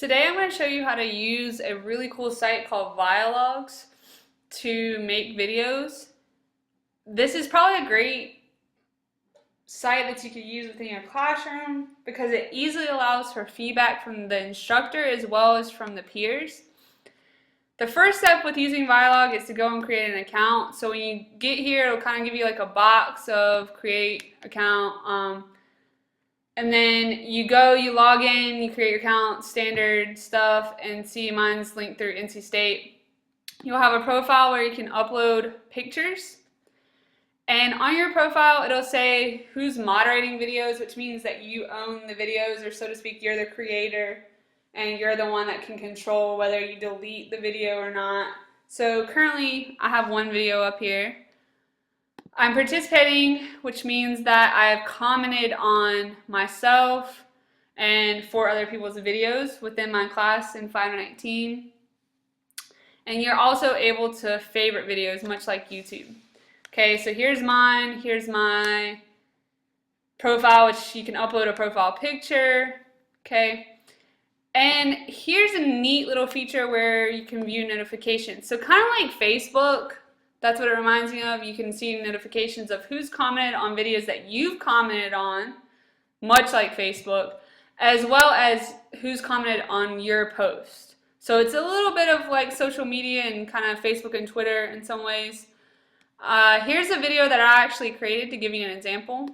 Today I'm going to show you how to use a really cool site called Vialogs to make videos. This is probably a great site that you could use within your classroom because it easily allows for feedback from the instructor as well as from the peers. The first step with using Vialog is to go and create an account. So when you get here, it'll kind of give you like a box of create account. And then you go, you log in, you create your account, standard stuff, and see mine's linked through NC State. You'll have a profile where you can upload pictures. And on your profile, it'll say who's moderating videos, which means that you own the videos, or so to speak, you're the creator, and you're the one that can control whether you delete the video or not. So currently, I have one video up here. I'm participating, which means that I've commented on myself and 4 other people's videos within my class in 519. And you're also able to favorite videos, much like YouTube. Okay, so here's mine, here's my profile, which you can upload a profile picture, okay? And here's a neat little feature where you can view notifications. So kind of like Facebook, that's what it reminds me of. You can see notifications of who's commented on videos that you've commented on, much like Facebook, as well as who's commented on your post. So it's a little bit of like social media and kind of Facebook and Twitter in some ways. Here's a video that I actually created to give you an example.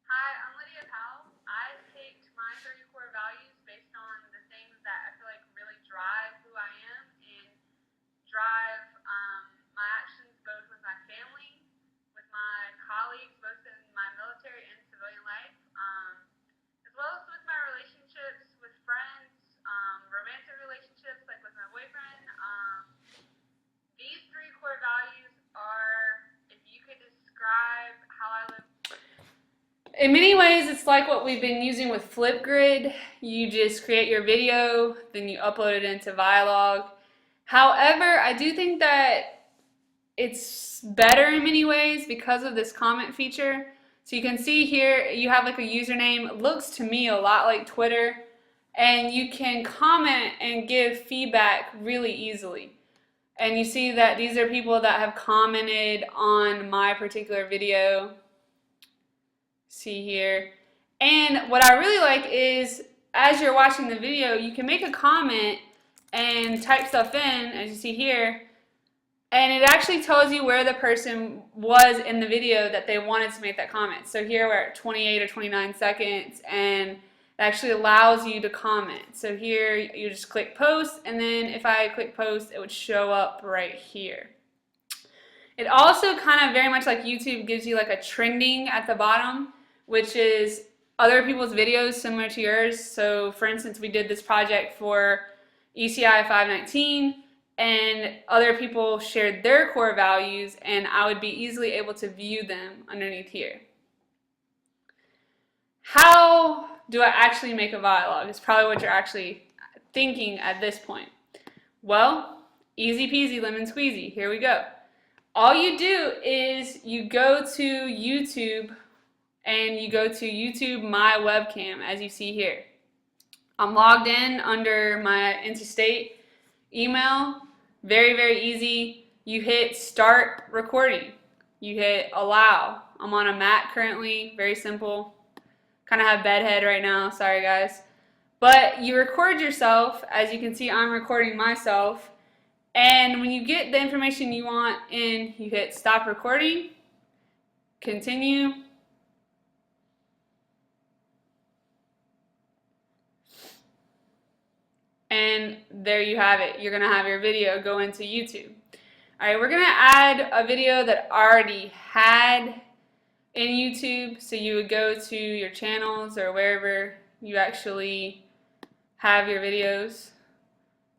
Hi, I'm Lydia Powell. I picked my 30 core values based on the things that I feel like really drive who I am and drive my actions both with my family, with my colleagues, both in my military and civilian life, as well as with my relationships with friends, romantic relationships like with my boyfriend. These 3 core values are, if you could describe how I live. In many ways, it's like what we've been using with Flipgrid. You just create your video, then you upload it into Vialog. However, I do think that it's better in many ways because of this comment feature. So you can see here, you have like a username. It looks to me a lot like Twitter. And you can comment and give feedback really easily. And you see that these are people that have commented on my particular video. See here. And what I really like is as you're watching the video, you can make a comment and type stuff in, as you see here, and it actually tells you where the person was in the video that they wanted to make that comment. So here we're at 28 or 29 seconds, and it actually allows you to comment. So here you just click post, and then if I click post, it would show up right here. It also kind of very much like YouTube gives you like a trending at the bottom, which is other people's videos similar to yours. So for instance, we did this project for ECI 519 and other people shared their core values, and I would be easily able to view them underneath here. How do I actually make a Vialog? Is probably what you're actually thinking at this point. Well, easy peasy lemon squeezy. Here we go. All you do is you go to YouTube and you go to YouTube My Webcam, as you see here. I'm logged in under my NC State email. Very, very easy. You hit start recording. You hit allow. I'm on a Mac currently, very simple. Kind of have bedhead right now, sorry guys. But you record yourself. As you can see, I'm recording myself. And when you get the information you want in, you hit stop recording, continue. And there you have it. You're gonna have your video go into YouTube. All right, we're gonna add a video that I already had in YouTube. So you would go to your channels or wherever you actually have your videos.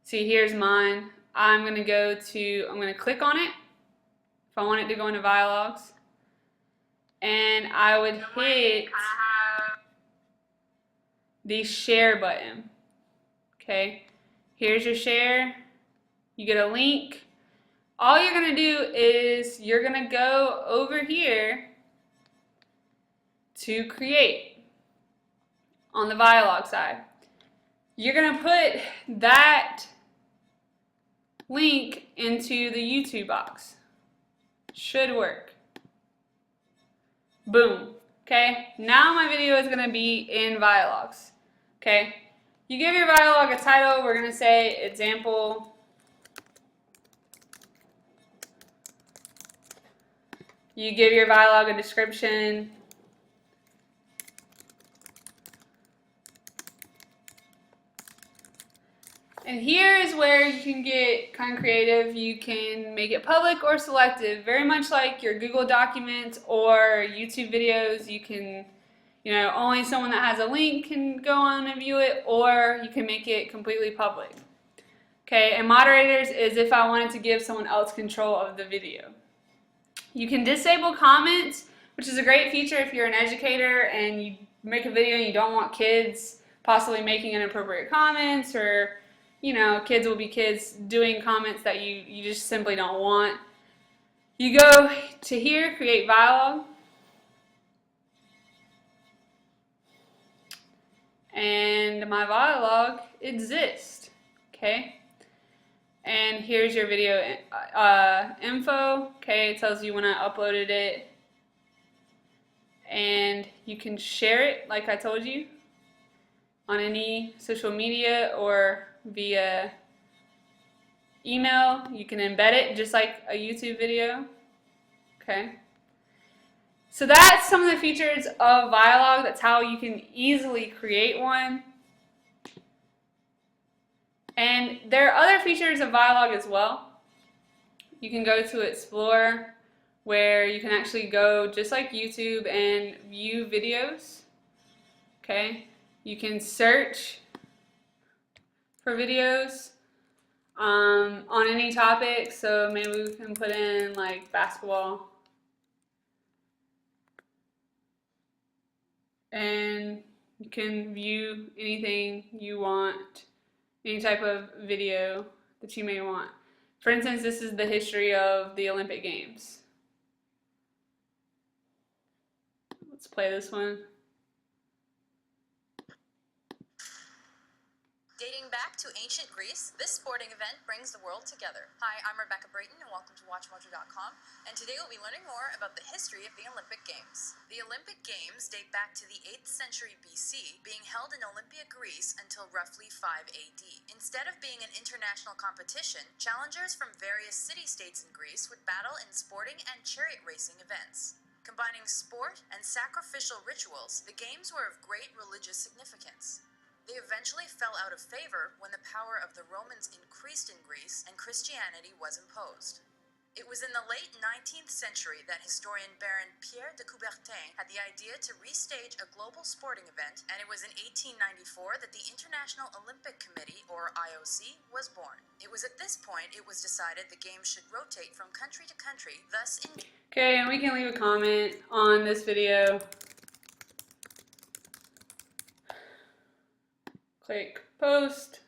See, here's mine. I'm gonna click on it if I want it to go into Vialogs. And I would hit the share button. Okay, here's your share. You get a link. All you're gonna do is you're gonna go over here to create on the Vialog side. you're going to put that link into the YouTube box. Should work. Boom. Okay, now my video is going to be in Vialogs. Okay, you give your Vialog a title. We're going to say example. You give your Vialog a description. And here is where you can get kind of creative. You can make it public or selective, very much like your Google Documents or YouTube videos. You can, only someone that has a link can go on and view it, or you can make it completely public. Okay, and moderators is if I wanted to give someone else control of the video. You can disable comments, which is a great feature if you're an educator and you make a video and you don't want kids possibly making inappropriate comments, or kids will be kids doing comments that you just simply don't want. You go to here, create Vialog, and my Vialog exists. Okay, and here's your video info. Okay, it tells you when I uploaded it, and you can share it like I told you on any social media or via email. You can embed it just like a YouTube video. Okay, so that's some of the features of Vialog. That's how you can easily create one. And there are other features of Vialog as well. You can go to Explore, where you can actually go just like YouTube and view videos. Okay, you can search for videos on any topic. So maybe we can put in like basketball, and you can view anything you want, any type of video that you may want. For instance, this is the history of the Olympic Games. Let's play this one. Dating back to ancient Greece, this sporting event brings the world together. Hi, I'm Rebecca Brayton, and welcome to WatchMojo.com. And today we'll be learning more about the history of the Olympic Games. The Olympic Games date back to the 8th century BC, being held in Olympia, Greece until roughly 5 AD. Instead of being an international competition, challengers from various city-states in Greece would battle in sporting and chariot racing events. Combining sport and sacrificial rituals, the games were of great religious significance. They eventually fell out of favor when the power of the Romans increased in Greece and Christianity was imposed. It was in the late 19th century that historian Baron Pierre de Coubertin had the idea to restage a global sporting event, and it was in 1894 that the International Olympic Committee, or IOC, was born. It was at this point it was decided the games should rotate from country to country, thus in... Okay, and we can leave a comment on this video. Click post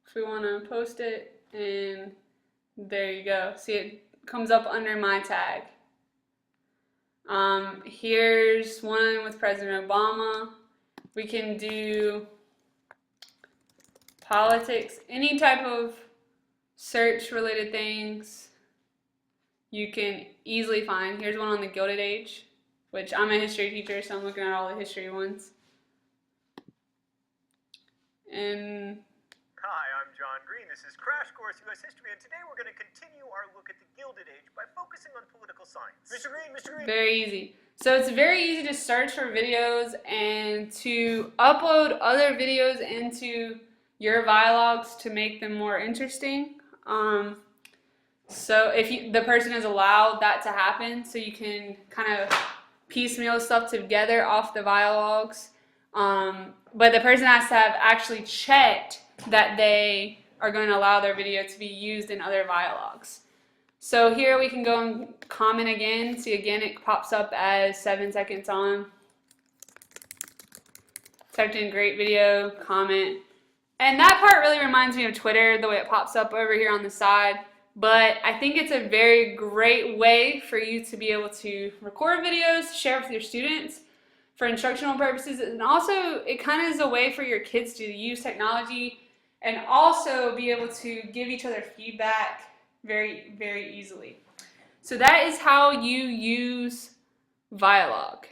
if we want to post it, and there you go. See, it comes up under my tag. Here's one with President Obama. We can do politics, any type of search related things you can easily find. Here's one on the Gilded Age, which I'm a history teacher, so I'm looking at all the history ones. And hi, I'm John Green. This is Crash Course U.S. History, and today we're going to continue our look at the Gilded Age by focusing on political science. Mr. Green, Mr. Green. Very easy. So it's very easy to search for videos and to upload other videos into your Vialogs to make them more interesting. So if the person has allowed that to happen, so you can kind of piecemeal stuff together off the Vialogs. But the person has to have actually checked that they are going to allow their video to be used in other Vialogs. So here we can go and comment again. See, again, it pops up as 7 seconds on. Typed in great video, comment. And that part really reminds me of Twitter, the way it pops up over here on the side. But I think it's a very great way for you to be able to record videos, share with your students. for instructional purposes, and also it kind of is a way for your kids to use technology and also be able to give each other feedback very, very easily. So that is how you use Vialog.